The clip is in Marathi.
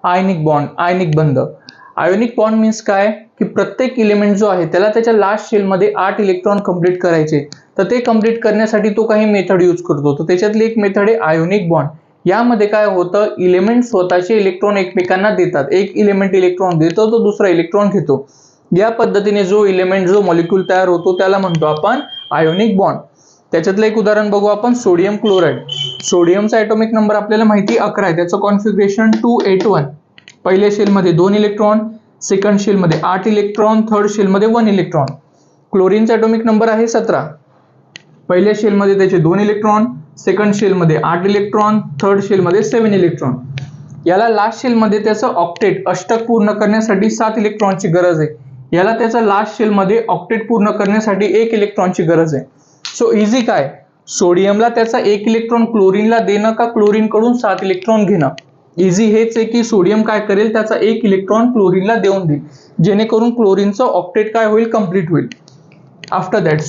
आयनिक बॉन्ड, आयनिक बंध. आयोनिक बॉन्ड मीन्स काय की प्रत्येक इलेमेंट जो आहे त्याला त्याच्या लास्ट शेलमध्ये 8 इलेक्ट्रॉन कंप्लीट करायचे. तर ते कंप्लीट करण्यासाठी तो काही मेथड यूज करतो. तर त्याच्यातली एक मेथड आहे आयोनिक बॉन्ड. यामध्ये काय होतं, इलेमेंट स्वतःचे इलेक्ट्रॉन एकमेकांना देतात. एक इलेमेंट इलेक्ट्रॉन देतो तो दुसरा इलेक्ट्रॉन घेतो. या पद्धतीने जो इलेमेंट जो मॉलिक्यूल तयार होतो त्याला म्हणतो आपण आयोनिक बॉन्ड. त्याच्यातलं एक उदाहरण बघू आपण, सोडियम क्लोराईड. सोडियमचा ॲटॉमिक नंबर आपल्याला माहिती 11 आहे. त्याचं कॉन्फिगरेशन 281. पहिल्या शेलमध्ये 2 इलेक्ट्रॉन, सेकंड शेलमध्ये 8 इलेक्ट्रॉन, थर्ड शेलमध्ये 1 इलेक्ट्रॉन. क्लोरीनचा ॲटॉमिक नंबर आहे 17. पहिल्या शेलमध्ये त्याचे 2 इलेक्ट्रॉन, सेकंड शेलमध्ये 8 इलेक्ट्रॉन, थर्ड शेलमध्ये 7 इलेक्ट्रॉन. याला लास्ट शेलमध्ये त्याचं ऑक्टेट अष्टक पूर्ण करण्यासाठी 7 इलेक्ट्रॉनची गरज आहे. याला त्याचा लास्ट शेलमध्ये ऑक्टेट पूर्ण करण्यासाठी 1 इलेक्ट्रॉनची गरज आहे. सो इझी काय, सोडियमला त्याचा 1 इलेक्ट्रॉन क्लोरीनला देणं का क्लोरीनकडून 7 इलेक्ट्रॉन घेणं. इझी हेच आहे की सोडियम काय करेल, त्याचा 1 इलेक्ट्रॉन क्लोरीनला देऊन देईल, जेणेकरून क्लोरीनचं ऑक्टेट काय होईल, कंप्लीट होईल. After that